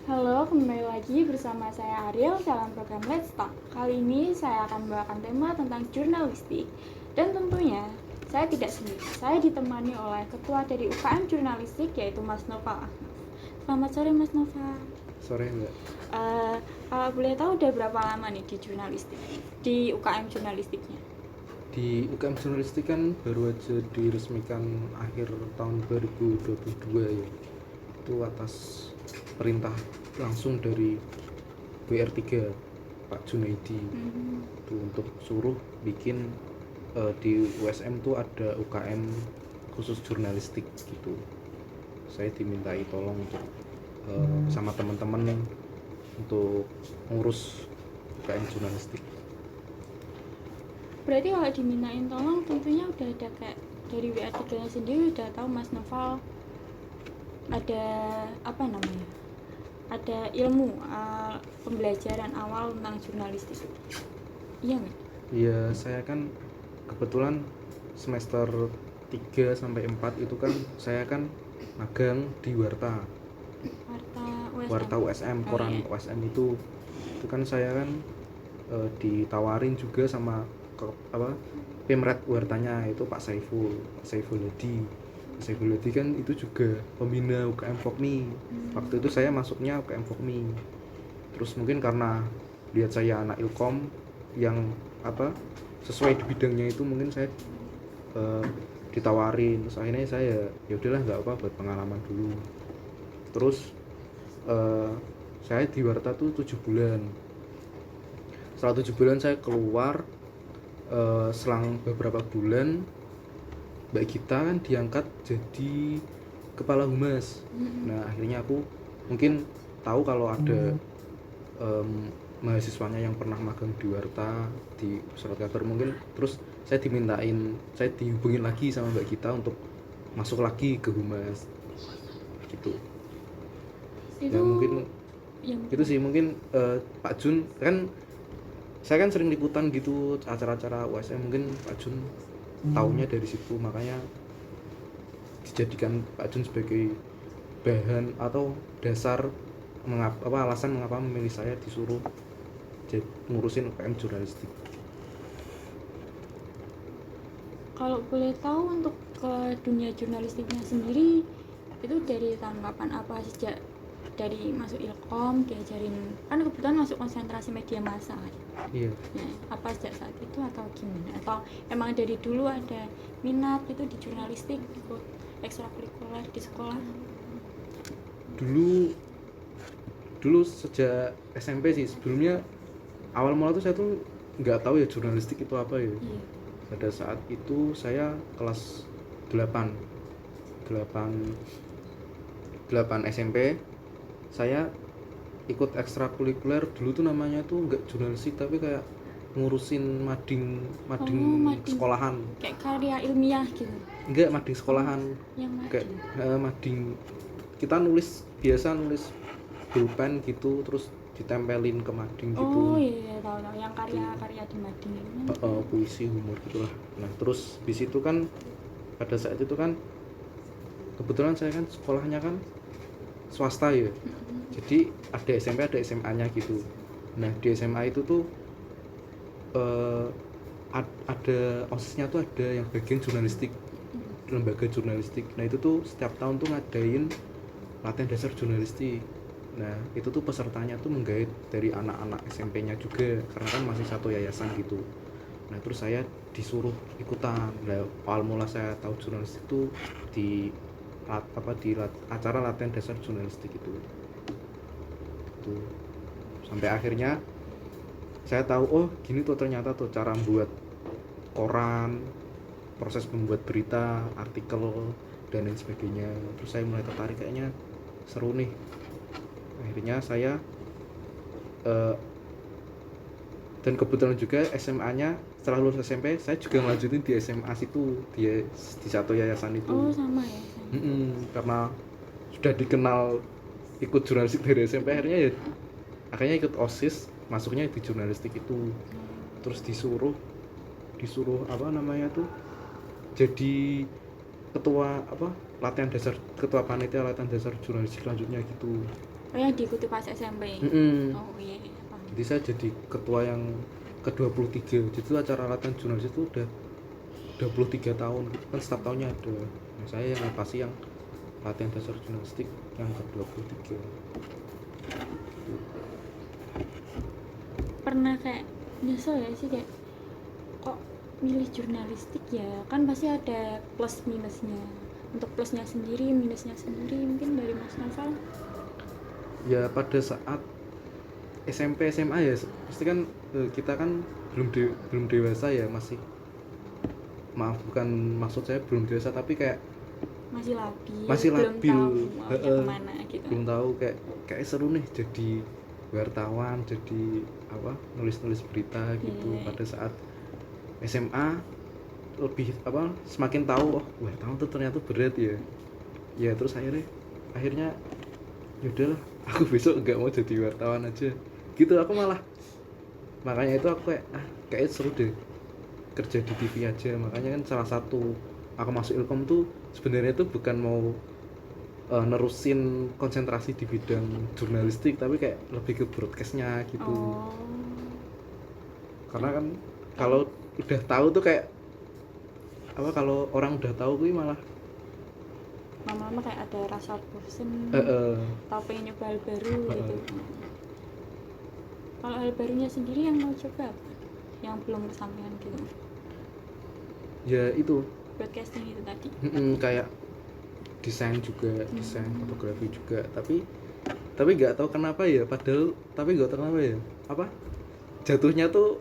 Halo, kembali lagi bersama saya Ariel dalam program Let's Talk. Kali ini saya akan membawakan tema tentang jurnalistik. Dan tentunya saya tidak sendiri. Saya ditemani oleh ketua dari UKM Jurnalistik yaitu Mas Nova Ahmad. Selamat sore Mas Nova. Sore Mbak. Kalau boleh tahu udah berapa lama nih di jurnalistik? Di UKM Jurnalistiknya? Di UKM Jurnalistik kan baru aja diresmikan akhir tahun 2022 ya. Itu atas perintah langsung dari WR3 Pak Junaidi. Itu untuk suruh bikin di USM tuh ada UKM khusus jurnalistik gitu. Saya dimintai tolong untuk sama teman-teman untuk ngurus UKM jurnalistik. Berarti kalau dimintain tolong tentunya udah ada kayak dari WR3 nya sendiri udah tahu Mas Noval ada apa namanya? Ada ilmu pembelajaran awal tentang jurnalistik. Iya nggak? Iya, saya kan kebetulan semester 3 sampai 4 itu kan saya kan magang di Warta USM, koran USM itu kan saya kan ditawarin juga sama Pemret Wartanya itu Pak Saiful Hadi kan itu juga pembina UKM Fokmi. Waktu itu saya masuknya UKM Fokmi. Terus mungkin karena lihat saya anak Ilkom yang sesuai di bidangnya itu, mungkin saya ditawarin. Terus akhirnya saya ya udahlah nggak apa buat pengalaman dulu. Terus saya di Warta tuh 7 bulan. Setelah 7 bulan saya keluar. Selang beberapa bulan Mbak Gita kan diangkat jadi kepala humas. Nah akhirnya aku mungkin tahu kalau ada mahasiswanya yang pernah magang di Warta di surat kabar, mungkin terus saya dihubungin lagi sama Mbak Gita untuk masuk lagi ke humas gitu. Itu ya mungkin itu sih mungkin Pak Jun kan, saya kan sering liputan gitu acara-acara USM, mungkin Pak Jun taunya dari situ, makanya dijadikan Pak Jun sebagai bahan atau dasar alasan mengapa memilih saya disuruh ngurusin UKM jurnalistik. kalau boleh tahu untuk ke dunia jurnalistiknya sendiri itu dari tahun kapan, apa sejak dari masuk Ilkom diajarin, kan kebetulan masuk konsentrasi media massa kan? Iya. Nah, apa sejak saat itu atau gimana? Atau emang dari dulu ada minat itu di jurnalistik, ikut ekstrakurikuler di sekolah? Dulu sejak SMP sih. Sebelumnya awal mula tuh saya tuh nggak tahu ya jurnalistik itu apa ya. Iya. Pada saat itu saya kelas 8 SMP, saya ikut ekstrakurikuler. Dulu tuh namanya tuh nggak jurnalistik tapi kayak ngurusin mading sekolahan, kayak karya ilmiah gitu. enggak, mading sekolahan. Yang mading kayak mading kita nulis pulpen gitu terus ditempelin ke mading gitu. Oh iya, tahu yang karya di mading itu. Puisi, humor gitulah. Nah terus di situ kan pada saat itu kan kebetulan saya kan sekolahnya kan swasta ya. Jadi ada SMP ada SMA-nya gitu. Nah di SMA itu tuh ada OSIS-nya tuh ada yang bagian jurnalistik, lembaga jurnalistik. Nah itu tuh setiap tahun tuh ngadain latihan dasar jurnalistik. Nah itu tuh pesertanya tuh menggait dari anak-anak SMP-nya juga, karena kan masih satu yayasan gitu. Nah terus saya disuruh ikutan. Nah awal mula saya tahu jurnalistik itu di acara latihan dasar jurnalistik itu. Sampai akhirnya saya tahu, oh gini tuh ternyata tuh cara membuat koran, proses membuat berita, artikel dan lain sebagainya. Terus saya mulai tertarik, kayaknya seru nih. Akhirnya saya dan kebetulan juga SMA-nya setelah lulus SMP saya juga ngelanjutin di SMA situ, di satu yayasan itu. Oh sama ya. Karena sudah dikenal ikut jurnalistik dari SMP, akhirnya ikut OSIS, masuknya di jurnalistik itu. Terus disuruh jadi ketua panitia latihan dasar jurnalistik selanjutnya gitu. Oh, yang diikuti pas SMP. Oh iya, paham. Jadi saya jadi ketua yang ke-23. Jadi itu acara latihan jurnalis itu udah 23 tahun gitu kan, setiap tahunnya ada. Nah, saya yang ngapasi yang latihan dasar jurnalistik yang ke-23. Pernah kayak nyesel ya sih, kayak kok milih jurnalistik ya, kan pasti ada plus minusnya. Untuk plusnya sendiri, minusnya sendiri, mungkin dari Mas Novel. Ya pada saat SMP SMA ya pasti kan kita kan belum dewasa ya, masih, maaf bukan maksud saya belum dewasa tapi kayak Masih labil, belum tahu maunya kemana gitu. belum tahu kayak seru nih jadi wartawan, jadi apa, nulis berita gitu. Pada saat SMA lebih apa, semakin tahu, oh wartawan tuh ternyata berat ya terus akhirnya yaudahlah, aku besok nggak mau jadi wartawan aja gitu. Aku makanya itu aku kayak seru deh kerja di TV aja. Makanya kan salah satu aku masuk Ilkom tuh sebenarnya tuh bukan mau nerusin konsentrasi di bidang jurnalistik, tapi kayak lebih ke broadcastnya gitu. Karena kan kalau udah tahu tuh kayak apa, kalau orang udah tahu gue malah lama-lama kayak ada rasa bosen, atau pengen nyoba hal baru gitu. Kalau hal barunya sendiri yang mau coba apa? Yang belum kesampaian gitu? Ya itu Broadcasting itu tadi. kayak desain fotografi juga, tapi nggak tahu kenapa ya, apa jatuhnya tuh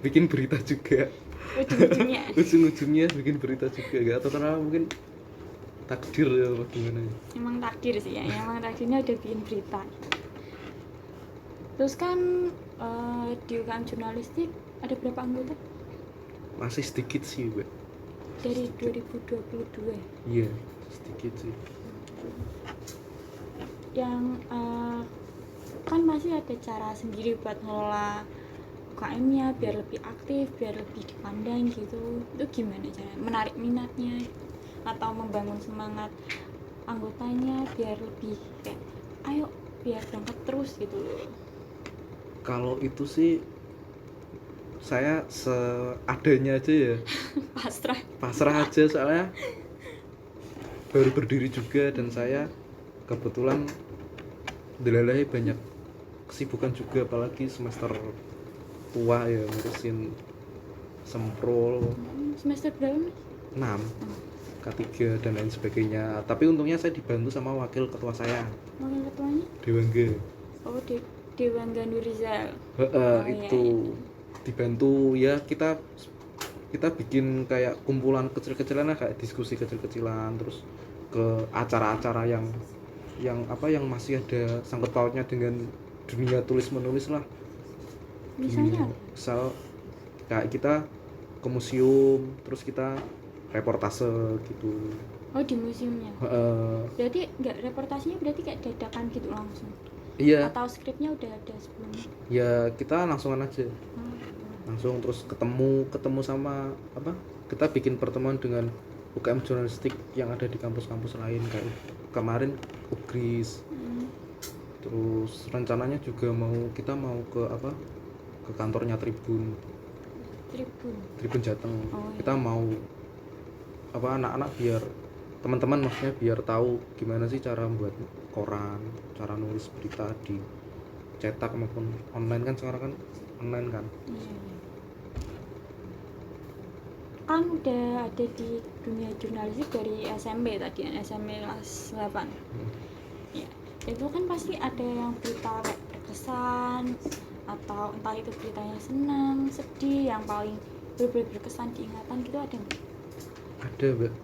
bikin berita juga. ujung-ujungnya bikin berita juga, nggak tahu kenapa, mungkin takdir ya apa gimana ya. Emang takdir sih ya, emang takdirnya udah bikin berita. Terus kan di UKM jurnalistik ada berapa anggota? Masih sedikit sih, Mbak. Dari 2022. Iya, sedikit sih. Yang kan masih ada cara sendiri buat ngelola UKM-nya biar lebih aktif, biar lebih dipandang gitu. Itu gimana caranya? Menarik minatnya atau membangun semangat anggotanya biar lebih kayak ayo biar berangkat terus gitu loh. Kalau itu sih saya seadanya aja ya. pasrah aja, soalnya baru berdiri juga dan saya kebetulan delalahi banyak kesibukan juga, apalagi semester tua ya, ngurusin semprol. Semester berapa Mas? 6, K3 dan lain sebagainya. Tapi untungnya saya dibantu sama wakil ketua saya, Wakil ketuanya? Dewangga. Oh, Dewangga Nurizal. Itu iya. Dibantu ya, kita bikin kayak kumpulan kecil-kecilan lah, kayak diskusi kecil-kecilan, terus ke acara-acara yang masih ada sangkut pautnya dengan dunia tulis menulis lah. Misalnya Misal kayak kita ke museum, terus kita reportase gitu. oh di museumnya. Berarti nggak reportasinya, berarti kayak dadakan gitu langsung? Iya. Atau skripnya udah ada sebelumnya? Ya kita langsungan aja. Langsung terus ketemu sama apa, kita bikin pertemuan dengan UKM jurnalistik yang ada di kampus-kampus lain, kayak kemarin UGRIS. Terus rencananya juga kita mau ke kantornya Tribun Jateng. Kita mau anak-anak biar teman-teman, maksudnya biar tahu gimana sih cara buat koran, cara nulis berita di cetak maupun online, kan sekarang kan online kan. Kan udah ada di dunia jurnalistik dari SMP tadi, SMP kelas 8. Ya, itu kan pasti ada yang berita kayak berkesan, atau entah itu beritanya senang, sedih, yang paling berkesan diingatan gitu, ada nggak? Ada, Mbak.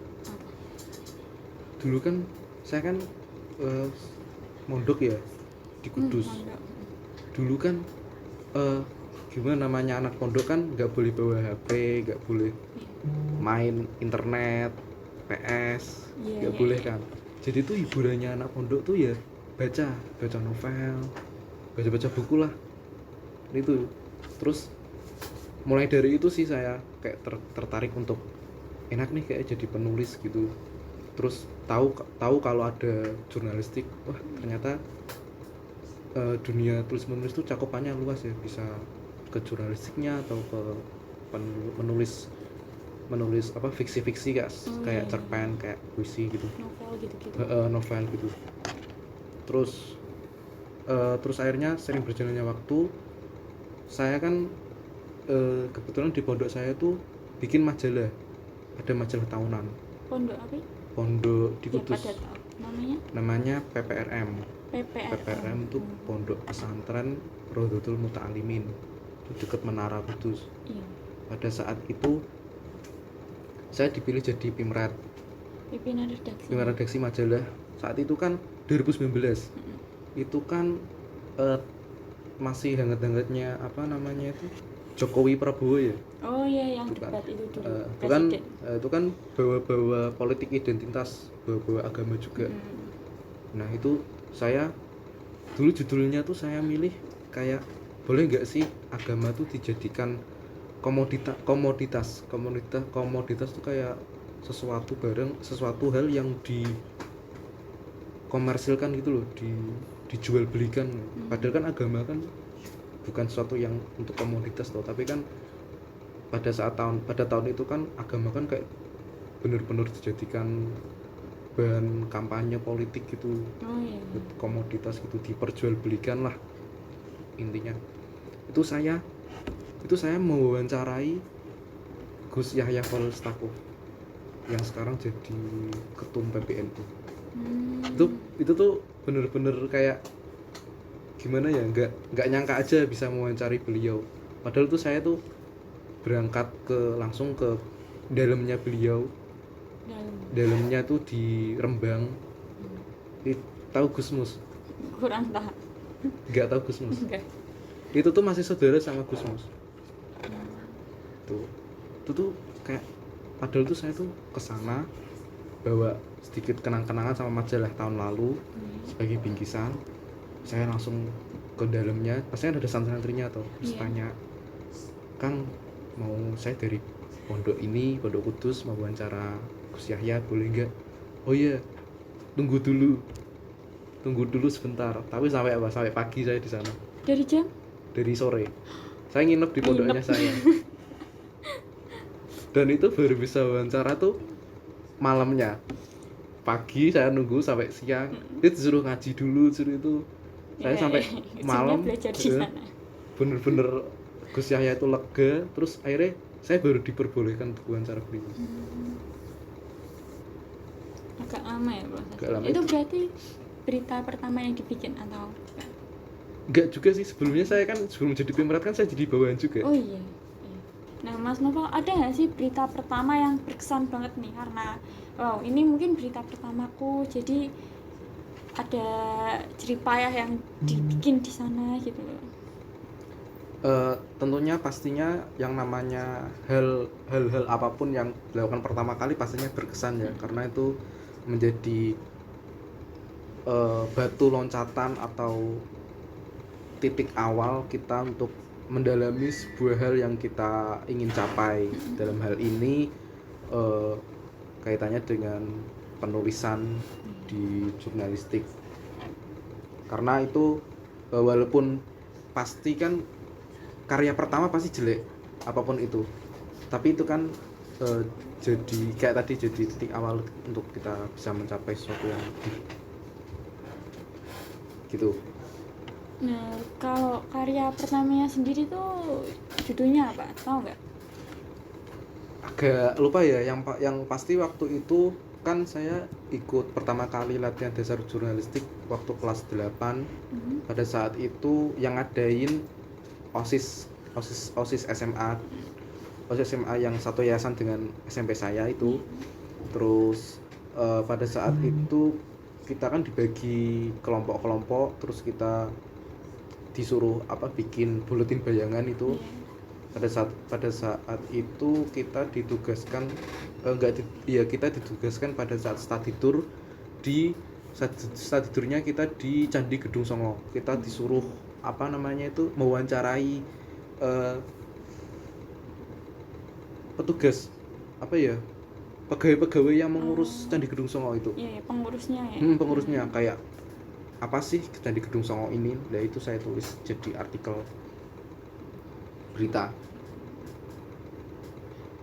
Dulu kan saya kan mondok ya di Kudus. Dulu kan gimana namanya, anak pondok kan nggak boleh bawa HP, nggak boleh main internet, PS, nggak boleh kan. Jadi tuh hiburannya anak pondok tuh ya baca novel, baca buku lah itu. Terus mulai dari itu sih saya kayak tertarik untuk enak nih kayak jadi penulis gitu. Terus tahu kalau ada jurnalistik, wah ternyata dunia tulis menulis itu cakupannya luas ya, bisa ke jurnalistiknya atau ke menulis apa fiksi-fiksi kayak iya. cerpen, kayak puisi gitu, Novel gitu-gitu. novel gitu. Terus akhirnya sering berjalannya waktu, saya kan kebetulan di pondok saya tuh bikin majalah, ada majalah tahunan, Pondok apa? pondok di Ya Kudus, pada tahu. namanya PPRM. PPRM. PPRM itu Pondok Pesantren Rodotul Muta'alimin, di dekat Menara Kudus. Iya. Pada saat itu saya dipilih jadi pimret Pimpinan redaksi majalah. Saat itu kan 2019. Itu kan masih hangat-hangatnya apa namanya itu, Jokowi Prabowo ya. Oh iya, yang Itu kan, debat itu dulu. itu itu kan bawa-bawa politik identitas, bawa-bawa agama juga. Nah itu saya dulu judulnya tuh saya milih kayak, boleh nggak sih agama tuh dijadikan komoditas tuh kayak sesuatu hal yang dikomersilkan gitu loh, dijual belikan. Padahal kan agama kan bukan sesuatu yang untuk komoditas loh, tapi kan pada tahun itu kan agama kan kayak benar-benar dijadikan bahan kampanye politik gitu. Oh iya. Komoditas gitu, diperjualbelikan lah intinya. Itu saya mewawancarai Gus Yahya Khalil Stakuf yang sekarang jadi ketum PBNU. Itu tuh bener-bener kayak gimana ya, nggak nyangka aja bisa mewawancari beliau. Padahal tuh saya tuh berangkat langsung ke dalamnya beliau. Dalamnya tuh di Rembang. Tahu Gusmus? Kurang tahu. Nggak tahu Gusmus? Enggak. Itu tuh masih saudara sama Gusmus. Itu tuh kayak, padahal tuh saya tuh kesana bawa sedikit kenang-kenangan sama majalah tahun lalu sebagai bingkisan. Saya langsung ke dalamnya, pastinya ada santri-santrinya atau tanya, Kang, mau saya dari pondok Kudus mau wawancara Gus Yahya, boleh nggak? Oh iya, tunggu dulu sebentar. Tapi sampai pagi saya di sana. Dari sore saya nginep di pondoknya saya. Dan itu baru bisa wawancara tuh malamnya. Pagi saya nunggu sampai siang, dia disuruh ngaji dulu, saya sampai malam belajar di sana. Bener-bener Gus Yahya itu lega. Terus akhirnya saya baru diperbolehkan untuk wawancara beliau. Agak lama ya proses. Agak lama. Itu berarti berita pertama yang dibikin atau enggak juga sih, sebelumnya saya kan sebelum jadi pimret kan saya jadi bawahan juga. Oh iya. Nah Mas Novel, ada nggak sih berita pertama yang berkesan banget nih, karena wow ini mungkin berita pertamaku, jadi ada jeripayah yang dibikin di sana gitu loh. Tentunya pastinya yang namanya hal-hal apapun yang dilakukan pertama kali pastinya berkesan ya, karena itu menjadi batu loncatan atau titik awal kita untuk mendalami sebuah hal yang kita ingin capai. Dalam hal ini kaitannya dengan penulisan di jurnalistik, karena itu walaupun pasti kan karya pertama pasti jelek apapun itu, tapi itu kan jadi kayak tadi, jadi titik awal untuk kita bisa mencapai sesuatu yang gitu. Nah kalau karya pertamanya sendiri tuh judulnya apa, tahu nggak? Agak lupa ya, yang pasti waktu itu kan saya ikut pertama kali latihan dasar jurnalistik waktu kelas 8. Pada saat itu yang ngadain OSIS SMA yang satu yayasan dengan SMP saya itu. Terus pada saat itu kita kan dibagi kelompok-kelompok, terus kita disuruh bikin buletin bayangan itu. Pada saat itu kita ditugaskan kita ditugaskan pada saat study tour. Study tournya kita di Candi Gedung Songo. Kita disuruh mewawancarai petugas pegawai yang mengurus Candi Gedung Songo itu. Iya, pengurusnya ya. Pengurusnya kayak apa sih kejadian di Gedung Songo ini. Nah itu saya tulis jadi artikel berita.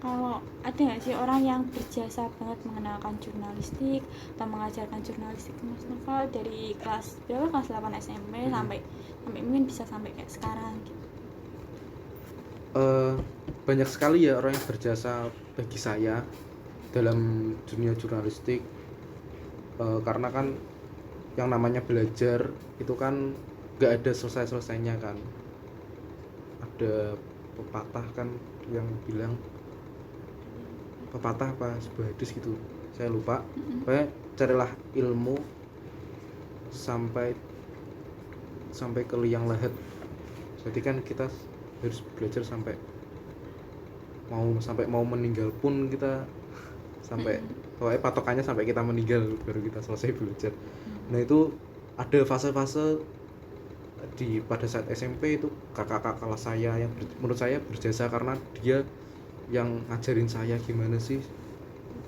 Kalau ada nggak sih orang yang berjasa banget mengenalkan jurnalistik atau mengajarkan jurnalistik ke Mas Noval dari kelas berapa, kelas 8 SMP sampai mungkin bisa sampai kayak sekarang gitu? Banyak sekali ya orang yang berjasa bagi saya dalam dunia jurnalistik, karena kan yang namanya belajar itu kan gak ada selesai-selesainya kan. Ada pepatah kan yang bilang, pepatah apa sebuah hadis gitu saya lupa, pokoknya carilah ilmu sampai ke liang lahat. Jadi kan kita harus belajar sampai mau meninggal pun kita, sampai pokoknya patokannya sampai kita meninggal baru kita selesai belajar. Nah itu ada fase-fase pada saat SMP itu kakak-kakak kelas saya yang menurut saya berjasa, karena dia yang ngajarin saya gimana sih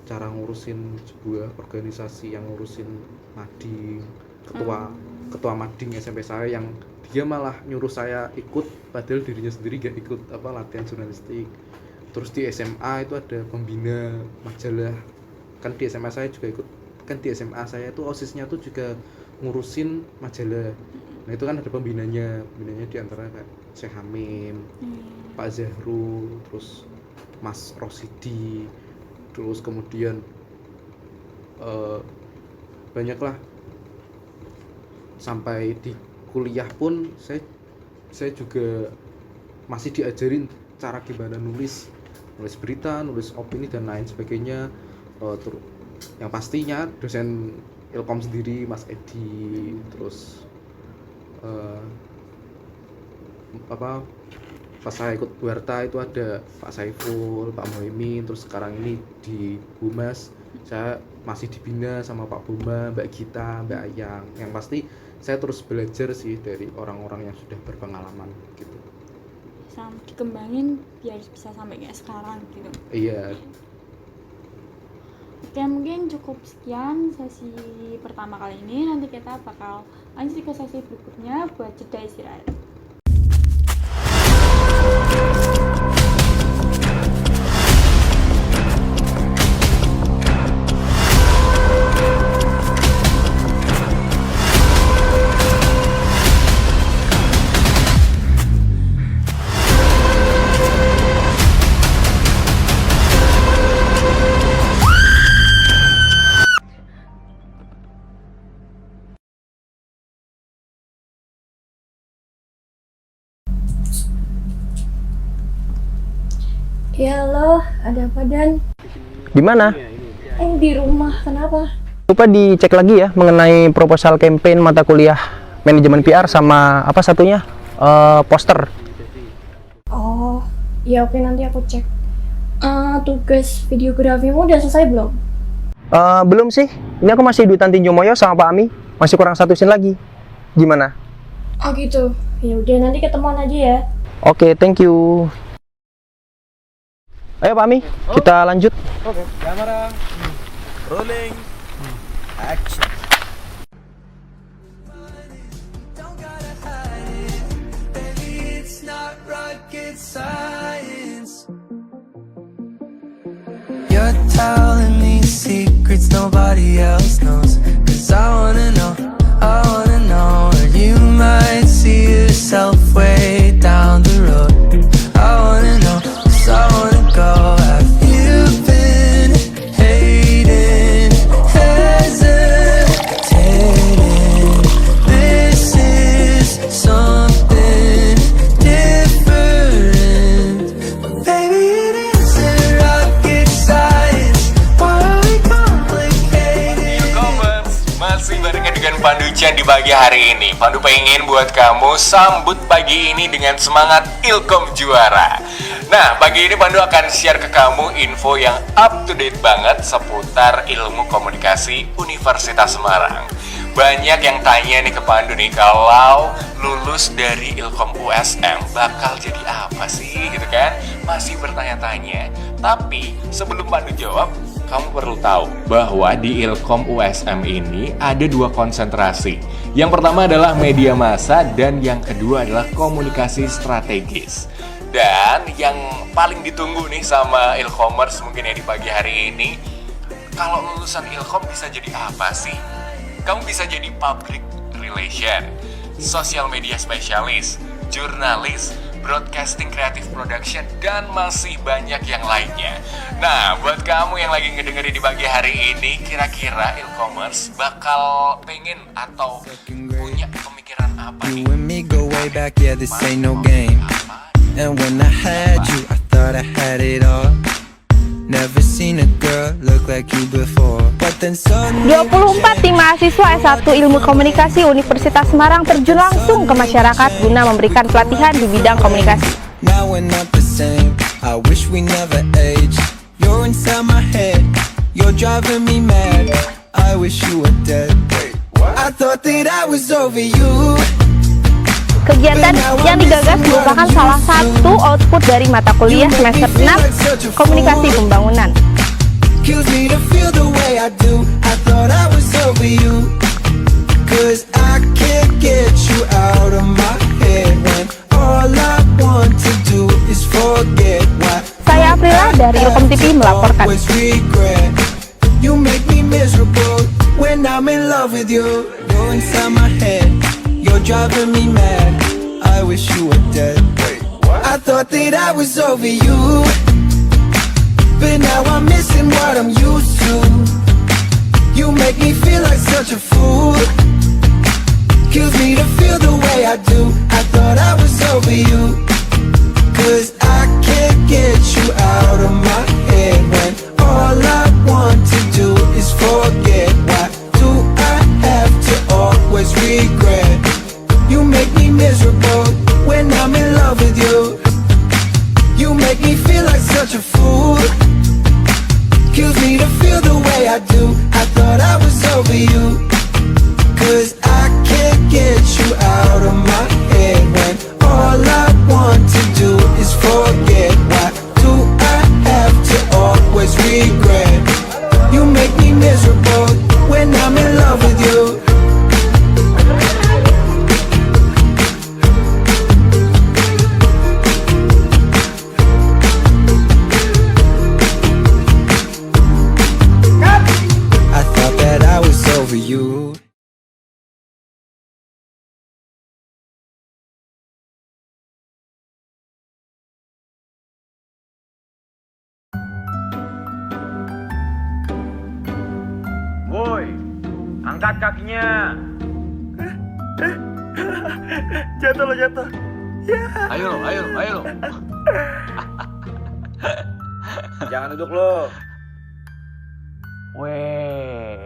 cara ngurusin sebuah organisasi, yang ngurusin mading, ketua mading SMP saya, yang dia malah nyuruh saya ikut padahal dirinya sendiri gak ikut latihan jurnalistik. Terus di SMA itu ada pembina majalah, kan di SMA saya juga ikut, kan di SMA saya itu OSIS-nya tuh juga ngurusin majalah. Nah itu kan ada pembinanya di antara kayak Syekh Hamim, Pak Zahru, terus Mas Rosidi, terus kemudian banyaklah. Sampai di kuliah pun saya juga masih diajarin cara gimana nulis berita, nulis opini dan lain sebagainya. Terus yang pastinya dosen Ilkom sendiri Mas Edi, terus pas saya ikut Warta itu ada Pak Saiful, Pak Muhaimin, terus sekarang ini di Humas saya masih dibina sama Pak Buma, Mbak Gita, Mbak Ayang. Yang pasti saya terus belajar sih dari orang-orang yang sudah berpengalaman gitu. Sampai dikembangin biar bisa sampai kayak sekarang gitu. Iya. Oke, mungkin cukup sekian sesi pertama kali ini. Nanti kita bakal lanjut ke sesi berikutnya buat jeda istirahat. Ya halo, ada apa Dan? Di mana? Di rumah, kenapa? Lupa dicek lagi ya mengenai proposal campaign mata kuliah manajemen PR sama apa satunya? Poster. Oh, ya oke nanti aku cek. Tugas videografimu udah selesai belum? Belum sih. Ini aku masih duitan tinjau moyo sama Pak Ami. Masih kurang satu scene lagi. Gimana? Oh gitu. Ya udah nanti ketemuan aja ya. Oke, thank you. Ayo Pak Ami, kita lanjut. Oke, kamera. Rolling. Action. Don't gotta hide it. Baby, it's not rocket science. You're telling me secrets nobody else knows. 'Cause I wanna know where you might see yourself way down the road. I wanna know, 'cause I wanna go. Have you been hating, hesitating? This is something different. But baby, it isn't rocket science. Why are we complicated? E-commerce masih barengan dengan Pandu Chan di pagi hari ini. Pandu pengen buat kamu sambut pagi ini dengan semangat Ilkom juara. Nah, pagi ini Pandu akan share ke kamu info yang up to date banget seputar ilmu komunikasi Universitas Semarang. Banyak yang tanya nih ke Pandu nih, kalau lulus dari Ilkom USM bakal jadi apa sih gitu kan? Masih bertanya-tanya. Tapi sebelum Pandu jawab, kamu perlu tahu bahwa di Ilkom USM ini ada 2 konsentrasi. Yang pertama adalah media massa dan yang kedua adalah komunikasi strategis. Dan yang paling ditunggu nih sama Ilkomers mungkin ya di pagi hari ini, kalau lulusan Ilkom bisa jadi apa sih? Kamu bisa jadi public relation, social media specialist, jurnalis, broadcasting creative production, dan masih banyak yang lainnya. Nah, buat kamu yang lagi ngedengerin di pagi hari ini, kira-kira Ilkomers bakal pengen atau punya pemikiran apa nih? You and me go way back, yeah, this ain't no game. And when I had you, I thought I had it all. Never seen a girl look like you before. But then suddenly 24 tim mahasiswa S1 Ilmu Komunikasi Universitas Semarang terjun langsung ke masyarakat guna memberikan pelatihan di bidang komunikasi. now we're not the same. I wish we never aged. You're inside my head. You're driving me mad. I wish you were dead. I thought that I was over you. Kegiatan yang digagas merupakan salah satu output dari mata kuliah semester 6 Komunikasi Pembangunan. Kills me to feel the way I do. I thought I was over you. 'Cause I can't get you out of my head when all I want to do is forget what Saya Aprila dari Ilkom TV melaporkan. always regret. You make me miserable when I'm in love with you. You're inside my head. You're driving me mad. I wish you were dead. I thought that I was over you, but now I'm missing what I'm used to. You make me feel like such a fool. Kills me to feel the way I do. I thought I was over you, 'cause I can't get you out of my head when all I want to do is forget. Why do I have to always regret? You make me miserable when I'm in love with you. You make me feel like such a fool. Kills me to feel the way I do. I thought I was over you, 'cause I can't get you out of my head when all I want to do is forget. Why do I have to always regret? You make me miserable when I'm in love with you. I thought that I was over you. Woi, angkat kakinya. Jatuh lo, jatuh. Ayo lo, ayo lo, ayo lo. Jangan duduk lo. Weh,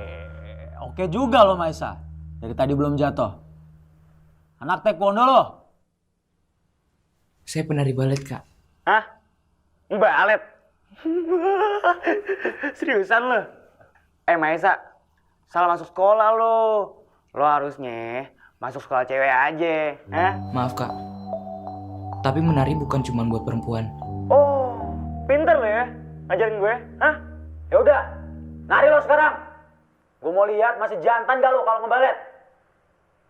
oke juga lo Maisa. Dari tadi belum jatuh. Anak taekwondo lo. Saya penari balet, Kak. Hah? Balet? Seriusan lo? Maisa, salah masuk sekolah lo. Lo harusnya masuk sekolah cewek aja. Maaf, Kak. Tapi menari bukan cuma buat perempuan. Oh, pinter lo ya ngajarin gue. Hah? Ya udah, nari lo sekarang. Gue mau lihat masih jantan gak lo kalau ngebalet.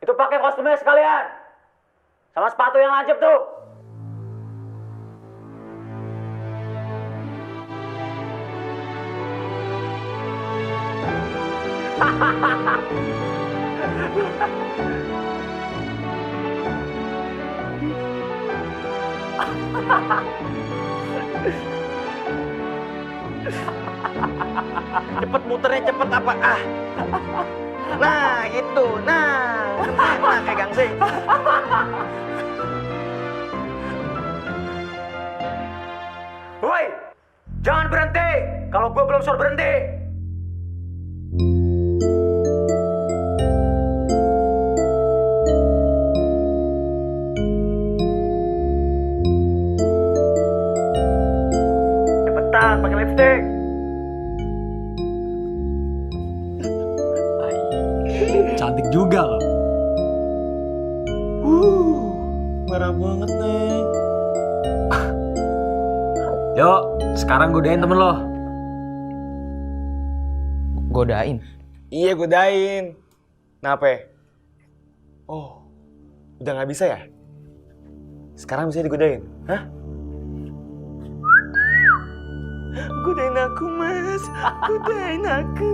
Itu pakai kostumnya sekalian. Sama sepatu yang lancip tuh. Cepet muternya, cepet apa? Nah gitu, nah kayak gangsing. Woi, jangan berhenti kalau gue belum suruh berhenti. Cepetan pakai lipstick. Cantik juga loh. Merah banget nih. Yuk, sekarang godain temen lo. Godain? Iya godain. Kenapa? Oh, udah nggak bisa ya? Sekarang bisa digodain? Hah? Godain aku mas, godain aku.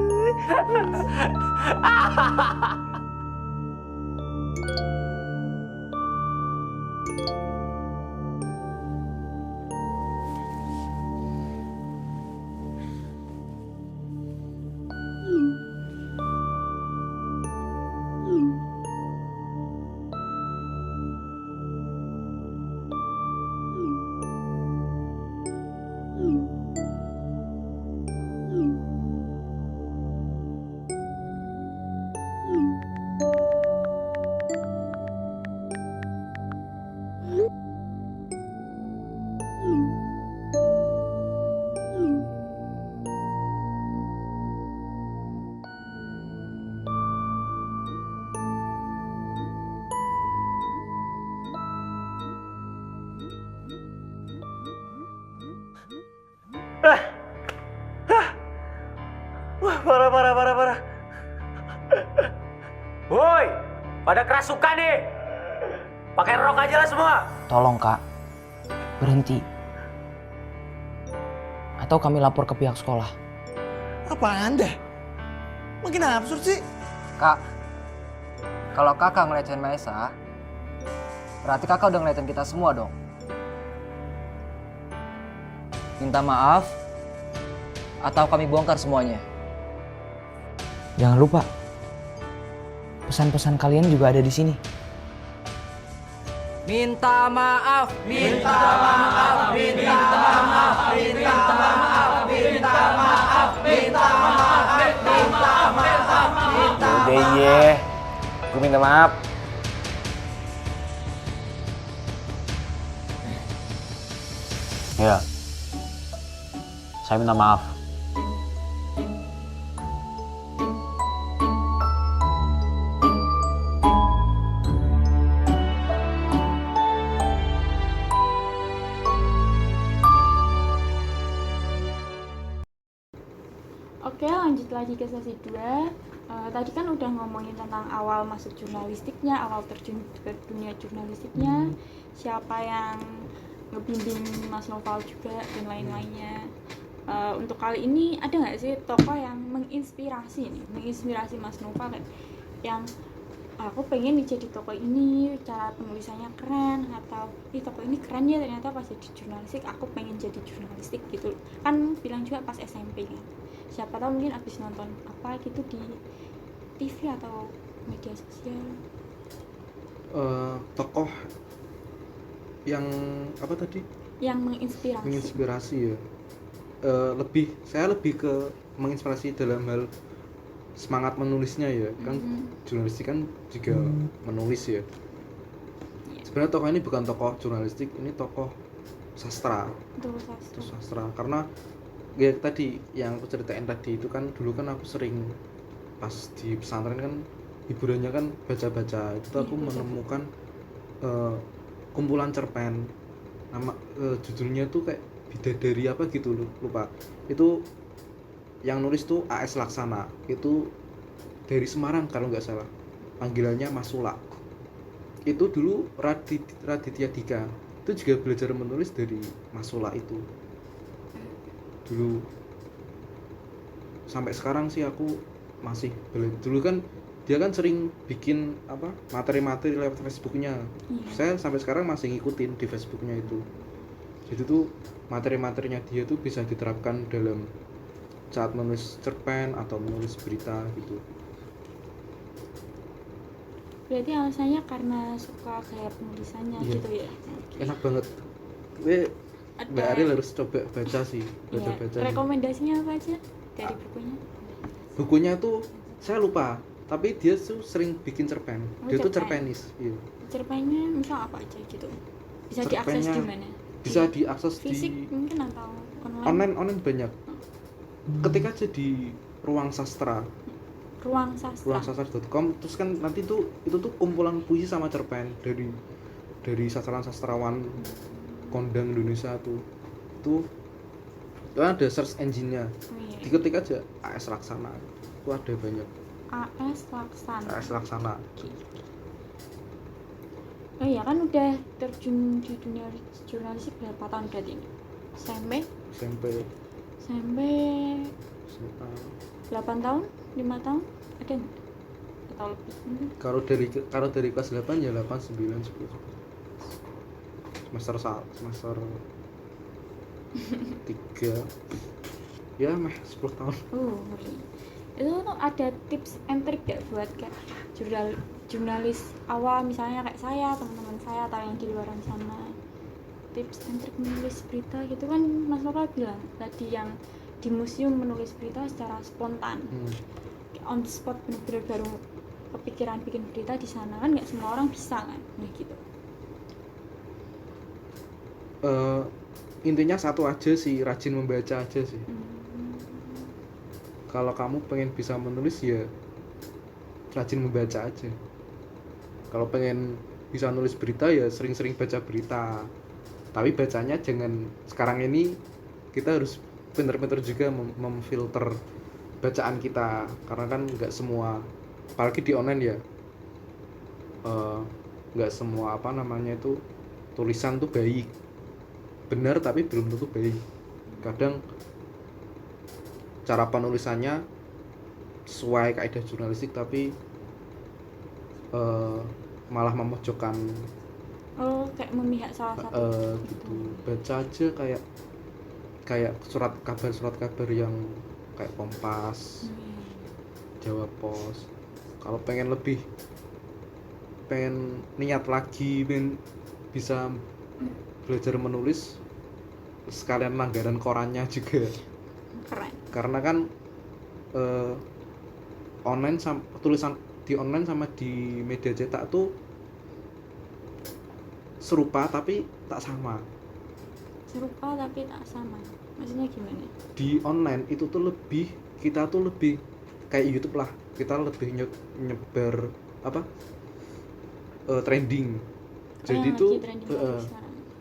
Wah, parah. Woi, pada kerasukan nih. Pakai rok aja lah semua. Tolong kak, berhenti. Atau kami lapor ke pihak sekolah. Apaan deh? Makin absurd sih. Kak, kalau kakak ngelecehin Maesa, berarti kakak udah ngelecehin kita semua dong. Minta maaf, atau kami bongkar semuanya. Jangan lupa, pesan-pesan kalian juga ada di sini. Minta maaf, minta maaf, minta maaf, minta maaf, minta maaf, minta maaf, minta maaf, minta maaf. Udah iya, gue minta maaf. Ya, saya minta maaf. Oke, lanjut lagi ke sesi 2. Tadi kan udah ngomongin tentang awal masuk jurnalistiknya, awal terjun ke dunia jurnalistiknya, siapa yang ngebimbing Mas Noval juga, dan lain-lainnya. Untuk kali ini ada nggak sih tokoh yang menginspirasi Mas Noval, yang aku pengen nih jadi tokoh ini, cara penulisannya keren, atau tokoh ini keren ya ternyata pas jadi jurnalistik aku pengen jadi jurnalistik gitu kan, bilang juga pas SMP kan. Siapa tahu mungkin abis nonton apa gitu di TV atau media sosial. Tokoh yang apa tadi? Yang menginspirasi ya. Saya lebih ke menginspirasi dalam hal semangat menulisnya ya. Kan jurnalistik kan juga menulis ya. Sebenarnya tokoh ini bukan tokoh jurnalistik, ini tokoh sastra. Sastra. Karena ya tadi yang aku ceritain tadi itu kan, dulu kan aku sering pas di pesantren kan hiburannya kan baca-baca. Itu aku menemukan kumpulan cerpen, nama judulnya tuh kayak Bidadari apa gitu, lupa. Itu yang nulis tuh AS Laksana, itu dari Semarang kalau nggak salah, panggilannya Mas Sula. Itu dulu Raditya Dika itu juga belajar menulis dari Mas Sula itu dulu. Sampai sekarang sih aku masih belajar. Dulu kan dia kan sering bikin apa materi-materi lewat Facebooknya. Saya sampai sekarang masih ngikutin di Facebooknya itu. Jadi tuh materi-materinya dia tuh bisa diterapkan dalam saat menulis cerpen atau menulis berita gitu. Berarti alasannya karena suka gaya penulisannya gitu ya. Enak banget. Mbak Ariel harus coba baca sih, baca-baca. Rekomendasinya apa aja dari bukunya? Bukunya tuh saya lupa, tapi dia tuh sering bikin cerpen. Dia tuh cerpenis. Iya. Cerpennya misal apa aja gitu? Bisa diakses di mana? Bisa diakses fisik di mungkin atau online? Online banyak. Ketika aja di Ruang Sastra. ruangsastra.com, terus kan nanti tuh itu tuh kumpulan puisi sama cerpen dari sastrawan kondang Indonesia tuh. Itu ada search engine-nya. Diketik aja AS Laksana. itu ada banyak. AS Laksana. AS Laksana. Oh iya kan udah terjun di dunia jurnalistik berapa tahun berarti ini? SMP? SMP SMA. 8 tahun? 5 tahun? Ada nggak? Atau lebih? Kalau dari kelas 8 ya 8, 9, 10. Semester 3 ya meh 10 tahun. Ngeri. Itu tuh ada tips and trick gak buat kayak jurnalis awal misalnya kayak saya, teman-teman saya atau yang di luar sana, tips and trick menulis berita gitu kan. Mas Nopal bilang tadi yang di museum menulis berita secara spontan, on the spot, bener-bener baru kepikiran bikin berita di sana kan, nggak semua orang bisa kan, nah gitu. Intinya satu aja sih, rajin membaca aja sih. Kalau kamu pengen bisa menulis ya rajin membaca aja. Kalau pengen bisa nulis berita ya sering-sering baca berita. Tapi bacanya jangan, sekarang ini kita harus pinter-pinter juga memfilter bacaan kita, karena kan nggak semua, apalagi di online ya, nggak semua apa namanya itu tulisan tuh baik, benar tapi belum tentu baik. Kadang cara penulisannya sesuai kaidah jurnalistik tapi malah memojokkan, kayak memihak salah satu gitu. Baca aja kayak surat kabar yang kayak Kompas, Jawa Pos. Kalau pengen niat lagi, pengen bisa belajar menulis, sekalian langgaran korannya juga. Keren. Karena kan online tulisan di online sama di media cetak tuh serupa tapi tak sama. Maksudnya gimana? Di online itu tuh kita tuh lebih kayak YouTube lah, kita lebih nyebar trending. Jadi tuh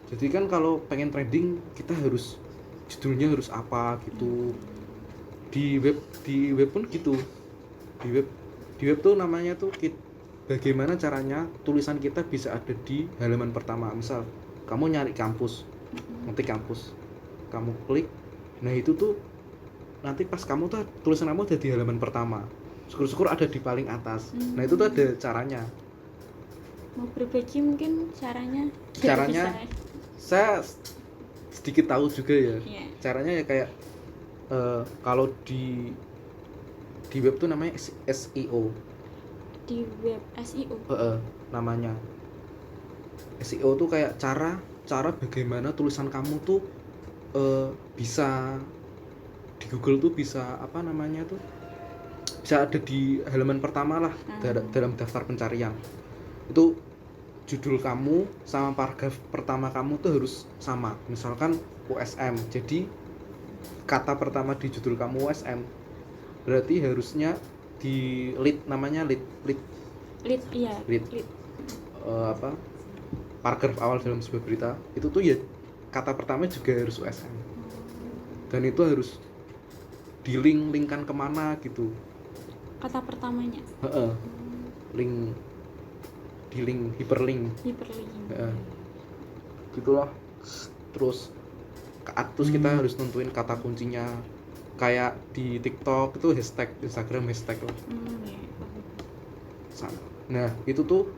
jadi kan kalau pengen trending kita harus judulnya harus apa gitu. Di web pun gitu. Di web tuh namanya tuh bagaimana caranya tulisan kita bisa ada di halaman pertama. Misal kamu nyari kampus, ngetik kampus, kamu klik, nah itu tuh nanti pas kamu tuh tulisan kamu ada di halaman pertama, syukur-syukur ada di paling atas. Nah itu tuh ada caranya. Mau berbagi mungkin caranya saya sedikit tahu juga ya. Caranya ya kayak kalau di web tuh namanya SEO. Di web SEO? Namanya SEO tuh kayak cara bagaimana tulisan kamu tuh bisa di Google tuh bisa bisa ada di halaman pertama lah, dalam daftar pencarian. Itu judul kamu sama paragraf pertama kamu tuh harus sama. Misalkan USM, jadi kata pertama di judul kamu USM, berarti harusnya di lead, namanya lead paragraf awal dalam sebuah berita itu tuh ya kata pertama juga harus USM, dan itu harus dilink-linkkan kemana gitu kata pertamanya. Hiperlink gitulah. Terus kita harus nentuin kata kuncinya, kayak di TikTok itu hashtag, Instagram hashtag lah. Nah itu tuh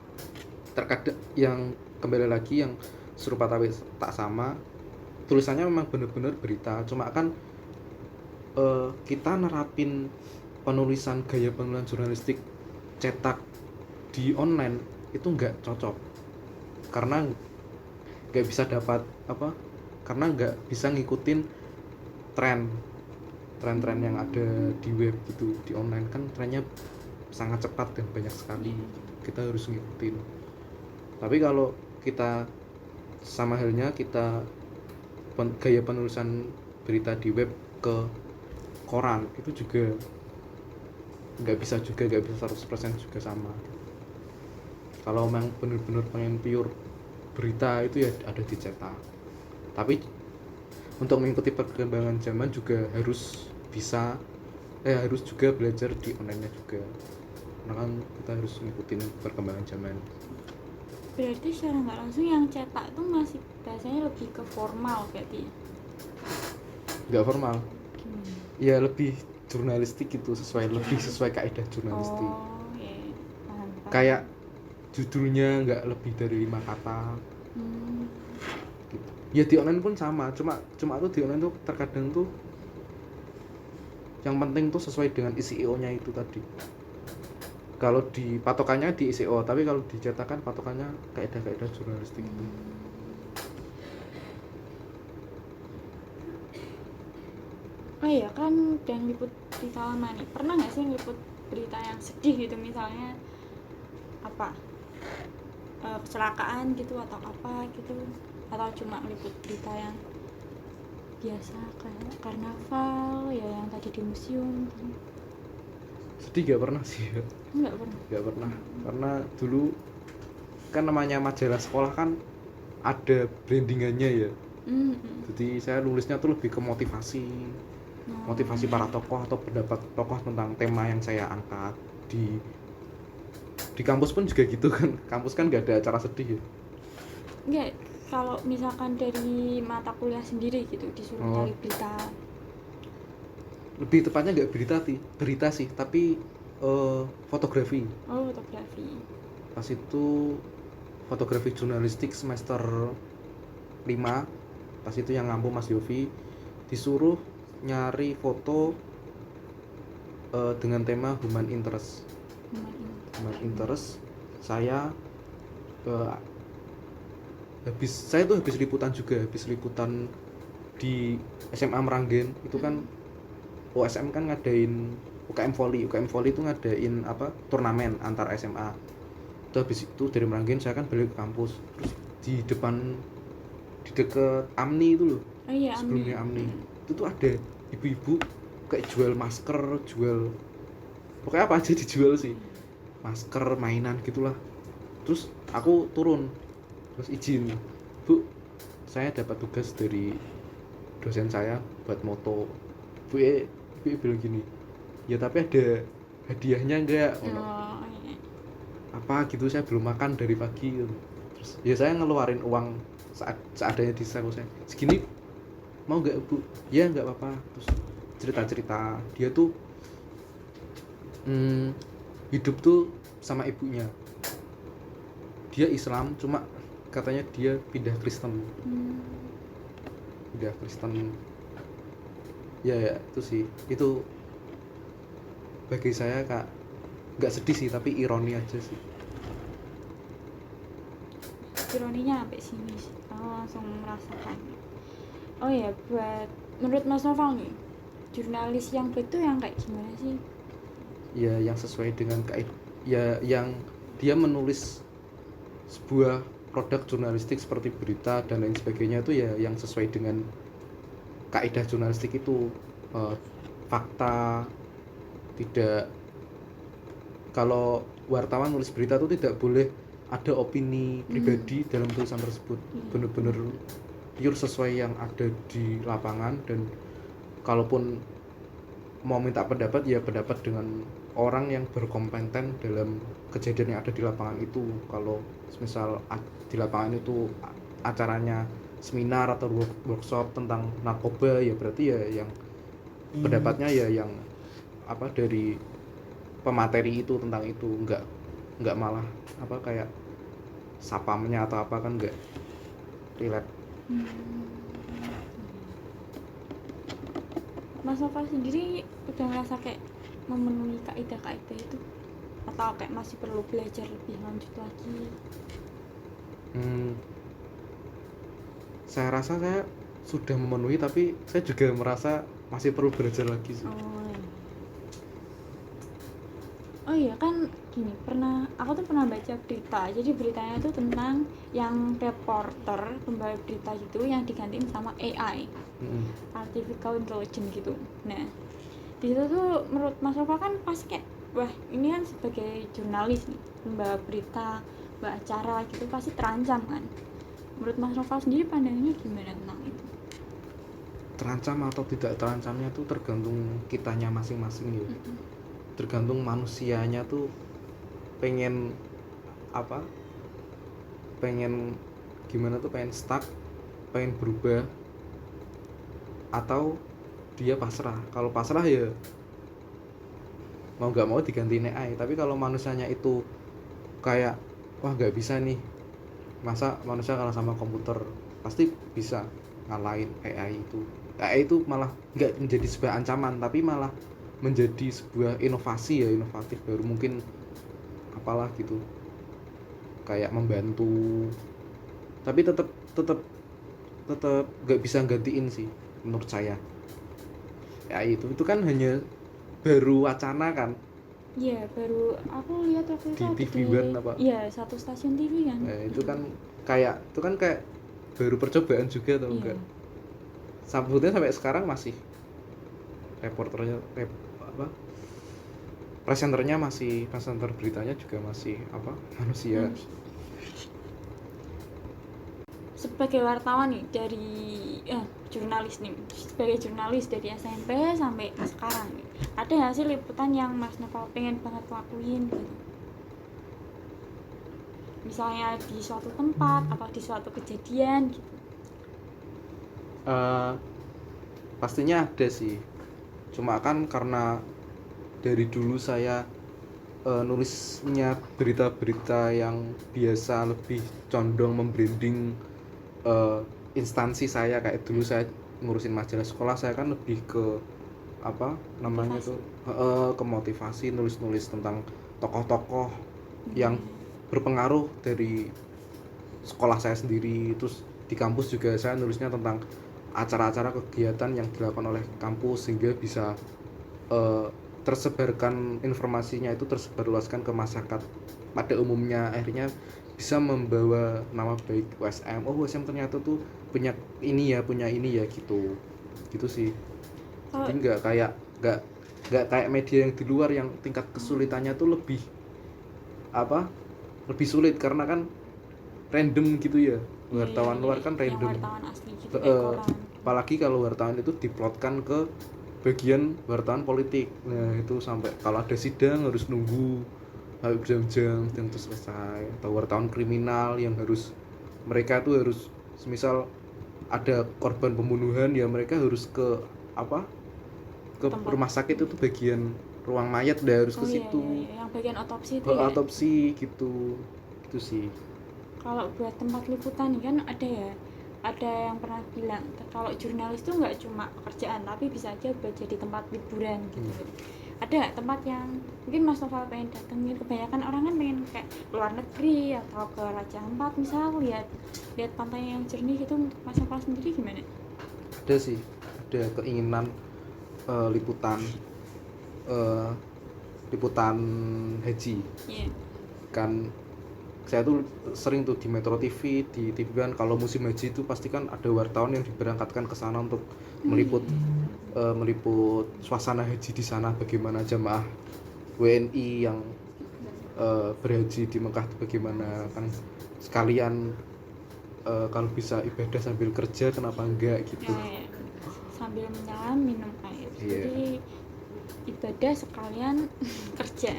terkadang yang kembali lagi yang serupa tapi tak sama, tulisannya memang benar-benar berita, cuma kan kita nerapin gaya penulisan jurnalistik cetak di online itu nggak cocok, karena nggak bisa karena nggak bisa ngikutin tren yang ada di web gitu. Di online kan trennya sangat cepat dan banyak sekali, kita harus ngikutin. Tapi kalau kita sama halnya kita gaya penulisan berita di web ke koran, itu juga nggak bisa 100% juga sama. Kalau memang benar-benar pengen pure berita itu ya ada di cetak. Tapi untuk mengikuti perkembangan zaman juga harus bisa harus juga belajar di online-nya juga, karena kan kita harus ngikutin perkembangan zaman. Berarti secara nggak langsung yang cetak itu masih bahasanya lebih ke formal berarti. Nggak formal, ya lebih jurnalistik gitu, lebih sesuai kaidah jurnalistik. Iya. Paham. Kayak judulnya nggak lebih dari 5 kata. Gitu. Ya di online pun sama, cuma tuh di online tuh terkadang tuh yang penting tuh sesuai dengan SEO-nya itu tadi. Kalau di patokannya di SEO, tapi kalau dicetakan patokannya kaidah-kaidah jurnalistik itu. Oh iya kan udah ngeliput berita lama nih, pernah nggak sih ngeliput berita yang sedih gitu, misalnya apa kecelakaan gitu atau apa gitu, atau cuma ngeliput berita yang biasa kayak karnaval ya yang tadi di museum gitu? Sedih gak pernah sih ya. Nggak pernah, karena dulu kan namanya majalah sekolah kan ada brandingannya ya. Jadi saya nulisnya tuh lebih ke motivasi para tokoh atau pendapat tokoh tentang tema yang saya angkat. Di kampus pun juga gitu kan, kampus kan nggak ada acara sedih ya. Enggak, kalau misalkan dari mata kuliah sendiri gitu disuruh cari berita. Lebih tepatnya nggak berita sih, tapi fotografi. Fotografi. Pas itu fotografi jurnalistik semester 5, pas itu yang ngampu Mas Yofi, disuruh nyari foto dengan tema human interest. Saya habis liputan juga, di SMA Meranggen itu kan OSM kan ngadain UKM Volley itu ngadain turnamen antar SMA. Itu habis itu dari Meranggen saya kan balik ke kampus, terus di deket Amni itu loh. Sebelumnya Amni itu tuh ada ibu-ibu kayak jual masker, pokoknya apa aja dijual sih, masker, mainan gitulah. Terus aku turun, terus izin, Bu, saya dapat tugas dari dosen saya buat moto. Bu bilang gini, ya tapi ada hadiahnya enggak? Apa gitu, saya belum makan dari pagi. Terus ya saya ngeluarin uang seadanya di saku saya, segini mau nggak Bu? Ya nggak apa-apa. Terus cerita dia tuh hidup tuh sama ibunya, dia Islam, cuma katanya dia pindah Kristen. Ya itu sih, itu bagi saya Kak nggak sedih sih, tapi ironi aja sih. Ironinya sampai sini sih, langsung merasakan. Oh ya, buat menurut Mas Noval nih, jurnalis yang betul yang kayak gimana sih? Ya yang sesuai dengan ya yang dia menulis sebuah produk jurnalistik seperti berita dan lain sebagainya, itu ya yang sesuai dengan kaidah jurnalistik itu, fakta. Tidak, kalau wartawan nulis berita itu tidak boleh ada opini pribadi dalam tulisan tersebut. Benar-benar pure sesuai yang ada di lapangan, dan kalaupun mau minta pendapat ya pendapat dengan orang yang berkompeten dalam kejadian yang ada di lapangan itu. Kalau misal di lapangan itu acaranya seminar atau workshop tentang narkoba, ya berarti ya yang pendapatnya ya yang dari pemateri itu tentang itu, nggak malah kayak sapamnya atau apa, kan nggak relate. Mas Noval sendiri udah ngerasa kayak memenuhi kaidah-kaidah itu, atau kayak masih perlu belajar lebih lanjut lagi? Saya rasa saya sudah memenuhi, tapi saya juga merasa masih perlu belajar lagi sih. Oh iya kan gini, aku tuh pernah baca berita, jadi beritanya tuh tentang yang reporter pembawa berita gitu yang digantiin sama AI, artificial intelligence gitu. Nah di situ tuh menurut Mas Noval kan pasti kayak, wah ini kan sebagai jurnalis nih, pembawa berita, pembawa acara gitu, pasti terancam kan. Menurut Mas Noval sendiri pandangannya gimana tentang itu? terancam atau tidak terancamnya tuh tergantung kitanya masing-masing ya. Tergantung manusianya tuh pengen apa, pengen gimana tuh, pengen stuck, pengen berubah, atau dia pasrah. Kalau pasrah ya mau nggak mau digantiin AI. Tapi kalau manusianya itu kayak wah nggak bisa nih, masa manusia kalah sama komputer, pasti bisa ngalahin AI itu. AI itu malah nggak menjadi sebuah ancaman, tapi malah menjadi sebuah inovasi ya, inovatif baru mungkin apalah gitu, kayak membantu. Tapi tetap nggak bisa gantiin sih menurut saya. AI itu kan hanya baru wacana kan. Iya, baru aku lihat waktu itu Di ada TV One apa? Iya, satu stasiun TV kan. Nah, itu kan kayak baru percobaan juga atau enggak. Sebetulnya sampai sekarang masih presenternya masih, presenter beritanya juga masih manusia. Sebagai wartawan nih dari jurnalis nih, sebagai jurnalis dari SMP sampai sekarang nih, ada nggak sih liputan yang Mas Noval pengen banget lakuin gitu? Misalnya di suatu tempat atau di suatu kejadian gitu. Pastinya ada sih, cuma kan karena dari dulu saya nulisnya berita-berita yang biasa lebih condong membranding instansi saya. Kayak dulu saya ngurusin majalah sekolah, saya kan lebih ke apa namanya tuh, ke motivasi, nulis-nulis tentang tokoh-tokoh yang berpengaruh dari sekolah saya sendiri. Terus di kampus juga saya nulisnya tentang acara-acara kegiatan yang dilakukan oleh kampus, sehingga bisa tersebarkan informasinya, itu tersebarluaskan ke masyarakat pada umumnya. Akhirnya bisa membawa nama baik USM. Oh, USM ternyata tuh punya ini ya gitu sih. Jadi nggak kayak media yang di luar yang tingkat kesulitannya tuh lebih sulit, karena kan random gitu ya. Wartawan luar kan random. Wartawan asli gitu, Apalagi kalau wartawan itu diplotkan ke bagian wartawan politik. Nah, itu sampai kalau ada sidang harus nunggu berjam-jam dan itu selesai. Atau wartawan kriminal yang mereka tuh harus, semisal ada korban pembunuhan ya, mereka harus ke rumah sakit, itu bagian ruang mayat, harus ke situ. Iya, yang bagian otopsi itu otopsi gitu sih. Kalau buat tempat liputan nih kan ada yang pernah bilang kalau jurnalis tuh nggak cuma pekerjaan, tapi bisa aja buat jadi tempat liburan gitu. Ada nggak tempat yang mungkin Mas Noval pengen datengin? Kebanyakan orang kan pengen kayak luar negeri atau ke Raja Ampat misal, lihat pantai yang jernih gitu. Mas Noval sendiri gimana? Ada sih, ada keinginan liputan haji. Kan saya tuh sering tuh di Metro TV, di TV One, kalau musim haji itu pasti kan ada wartawan yang diberangkatkan ke sana untuk meliput suasana haji di sana, bagaimana jamaah WNI yang berhaji di Mekah itu bagaimana, kan sekalian kalau bisa ibadah sambil kerja kenapa enggak gitu. Sambil menyelam minum air. Jadi ibadah sekalian kerja.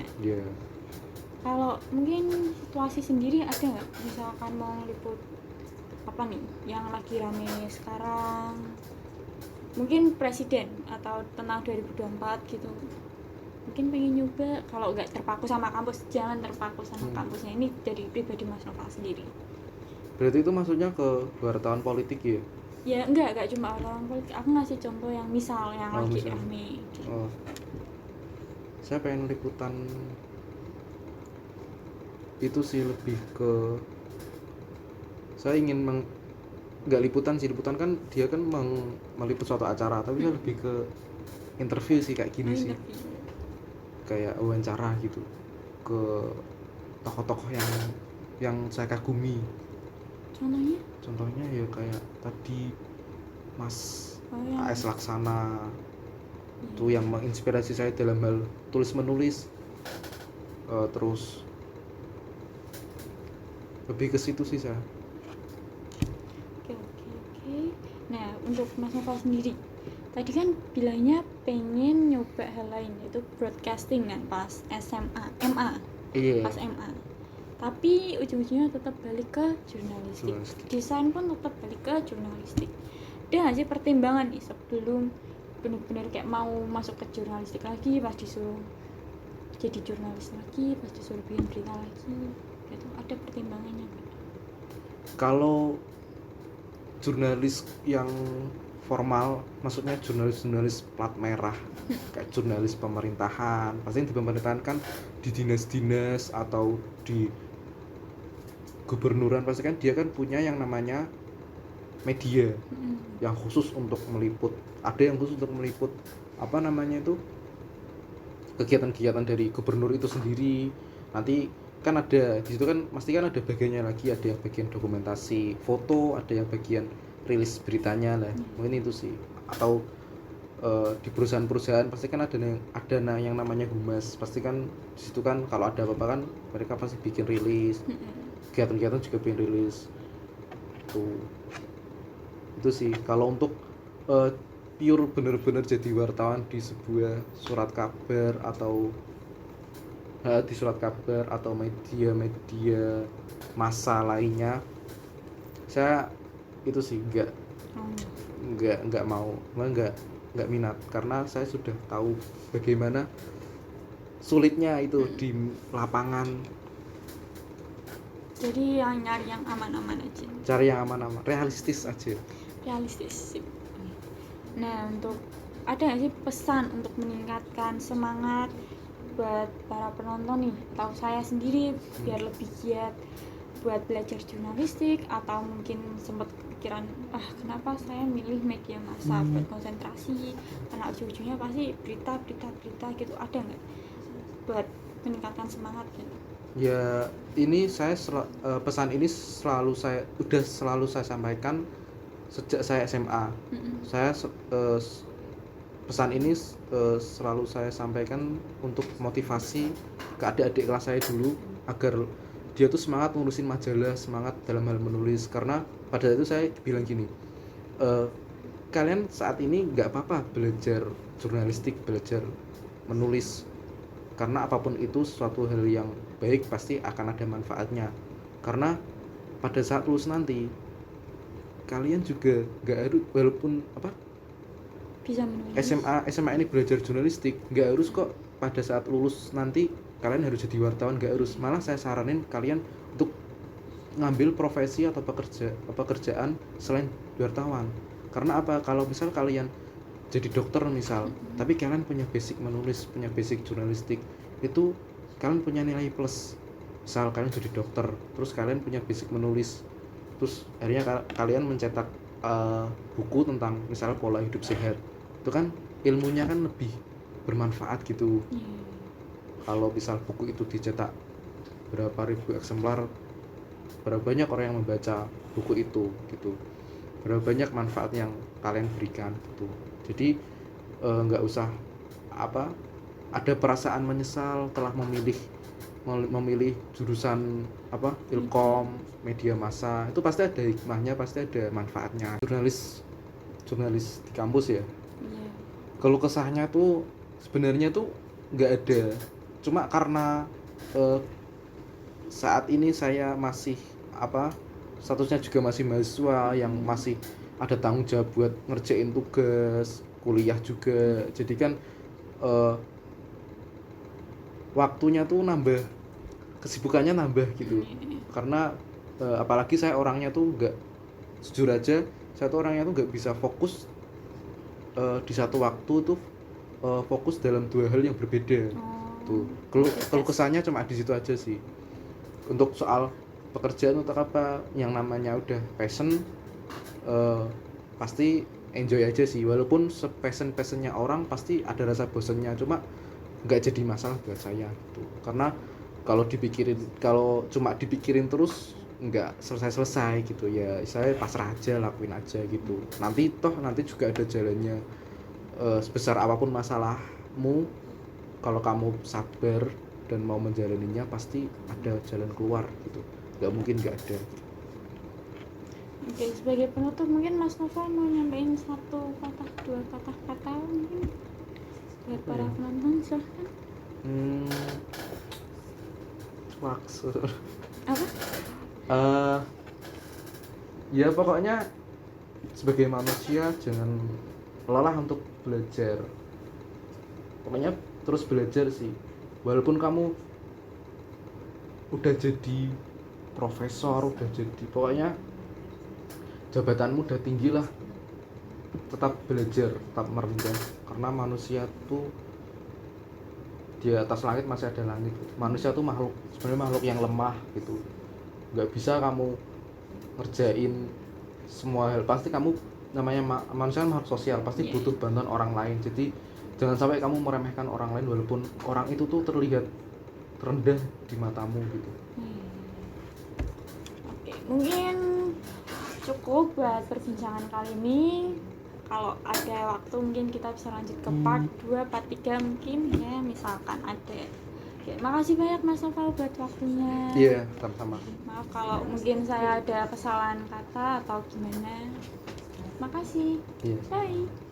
Kalau mungkin situasi sendiri ada nggak, misalkan mau liput apa nih yang lagi rame sekarang, mungkin presiden atau tentang 2024 gitu, mungkin pengen nyoba. Kalau nggak terpaku sama kampus, jangan terpaku sama kampusnya. Ini dari pribadi Mas Noval sendiri. Berarti itu maksudnya ke wartawan politik ya? Ya enggak cuma wartawan politik, aku ngasih contoh yang misal yang lagi rame gitu. Saya pengen liputan itu sih, lebih ke saya ingin nggak liputan sih, liputan kan dia kan meliput suatu acara, tapi saya lebih ke interview sih, kayak gini sih, kayak wawancara gitu ke tokoh-tokoh yang saya kagumi. Contohnya ya kayak tadi Mas A.S. Laksana itu yang menginspirasi saya dalam hal tulis menulis. Terus lebih ke situ sih saya. Oke. Nah, untuk Mas Noval sendiri, tadi kan bilangnya pengen nyoba hal lain, yaitu broadcasting kan pas SMA, MA, Iya. pas MA. Tapi ujung-ujungnya tetap balik ke jurnalistik. Desain pun tetap balik ke jurnalistik. Ada nggak sih pertimbangan nih sebelum benar-benar kayak mau masuk ke jurnalistik lagi, pas disuruh jadi jurnalis lagi, pas disuruh bikin berita lagi, itu ada pertimbangannya nggak? Kalau jurnalis yang formal, maksudnya jurnalis plat merah, kayak jurnalis pemerintahan, pasti di pemerintahan kan di dinas-dinas atau di gubernuran, pasti kan dia kan punya yang namanya media yang khusus untuk meliput, ada yang khusus untuk meliput apa namanya itu kegiatan-kegiatan dari gubernur itu sendiri. Nanti kan ada di situ kan pasti kan ada bagiannya lagi, ada yang bagian dokumentasi foto, ada yang bagian rilis beritanya lah, mungkin itu sih. Atau di perusahaan-perusahaan pasti kan ada yang namanya humas, pasti kan di situ kan kalau ada apa-apa kan mereka pasti bikin rilis, kegiatan-kegiatan juga bikin rilis itu sih. Kalau untuk pure bener-bener jadi wartawan di sebuah surat kabar atau di surat kabar atau media massa lainnya, saya itu sih nggak mau, nggak minat, karena saya sudah tahu bagaimana sulitnya itu di lapangan. Jadi yang nyari yang aman-aman aja, Cari yang aman-aman, realistis aja. realistis. Nah, untuk ada nggak sih pesan untuk meningkatkan semangat buat para penonton nih, atau saya sendiri biar lebih giat buat belajar jurnalistik, atau mungkin sempat kepikiran kenapa saya milih media massa buat konsentrasi, karena ujung-ujungnya pasti berita gitu, ada nggak buat meningkatkan semangat gitu? Ya, ini saya pesan ini selalu saya sampaikan sejak saya SMA. Saya pesan ini selalu saya sampaikan untuk motivasi ke adik-adik kelas saya dulu, agar dia tuh semangat ngurusin majalah, semangat dalam hal menulis. Karena pada saat itu saya bilang gini, kalian saat ini nggak apa-apa belajar jurnalistik, belajar menulis, karena apapun itu suatu hal yang baik pasti akan ada manfaatnya. Karena pada saat lulus nanti kalian juga nggak harus, walaupun bisa menulis, SMA ini belajar jurnalistik, nggak harus kok pada saat lulus nanti kalian harus jadi wartawan, nggak harus. Malah saya saranin kalian untuk ngambil profesi atau pekerjaan selain wartawan. Karena apa? Kalau misal kalian jadi dokter misal, tapi kalian punya basic menulis, punya basic jurnalistik, itu kalian punya nilai plus. Misal kalian jadi dokter, terus kalian punya basic menulis, terus akhirnya kalian mencetak buku tentang misalnya pola hidup sehat, itu kan ilmunya kan lebih bermanfaat gitu. Kalau misal buku itu dicetak berapa ribu eksemplar, berapa banyak orang yang membaca buku itu gitu, berapa banyak manfaat yang kalian berikan gitu. Jadi nggak usah ada perasaan menyesal telah memilih jurusan Ilkom, media massa. Itu pasti ada hikmahnya, pasti ada manfaatnya. Jurnalis di kampus ya, kalau kesahnya tuh sebenarnya tuh nggak ada, cuma karena saat ini saya masih statusnya juga masih mahasiswa yang masih ada tanggung jawab buat ngerjain tugas kuliah juga, jadi kan waktunya tuh nambah, kesibukannya nambah gitu. Karena apalagi saya orangnya tuh nggak, jujur aja saya tuh orangnya tuh nggak bisa fokus di satu waktu tuh fokus dalam dua hal yang berbeda tuh. Kalau kesannya cuma di situ aja sih. Untuk soal pekerjaan untuk apa, yang namanya udah passion, pasti enjoy aja sih. Walaupun passionnya orang pasti ada rasa bosannya, cuma nggak jadi masalah buat saya gitu. Karena kalau cuma dipikirin terus nggak selesai gitu ya, saya pasrah aja, lakuin aja gitu. Nanti juga ada jalannya. Sebesar apapun masalahmu, kalau kamu sabar dan mau menjalaninya pasti ada jalan keluar gitu, nggak mungkin nggak ada. Oke, sebagai penutup mungkin Mas Nova mau nyampein satu patah dua patah kata mungkin buat para penonton, silahkan. Maksud Apa? Ya pokoknya sebagai manusia jangan lelah untuk belajar. Pokoknya terus belajar sih. Walaupun kamu udah jadi profesor, udah jadi pokoknya jabatanmu udah tinggi lah, tetap belajar, tetap merendah, karena manusia tuh di atas langit masih ada langit. Manusia tuh sebenarnya makhluk yang lemah gitu, nggak bisa kamu ngerjain semua hal. Pasti kamu namanya manusia kan makhluk sosial, pasti butuh bantuan orang lain. Jadi jangan sampai kamu meremehkan orang lain walaupun orang itu tuh terlihat rendah di matamu gitu. Oke, mungkin cukup buat perbincangan kali ini. Kalau ada waktu mungkin kita bisa lanjut ke part 2, part 3 mungkin ya, misalkan ada. Oke, makasih banyak Mas Nova buat waktunya. Iya, sama-sama. Maaf kalau mungkin saya ada kesalahan kata atau gimana. Makasih. Iya. Bye.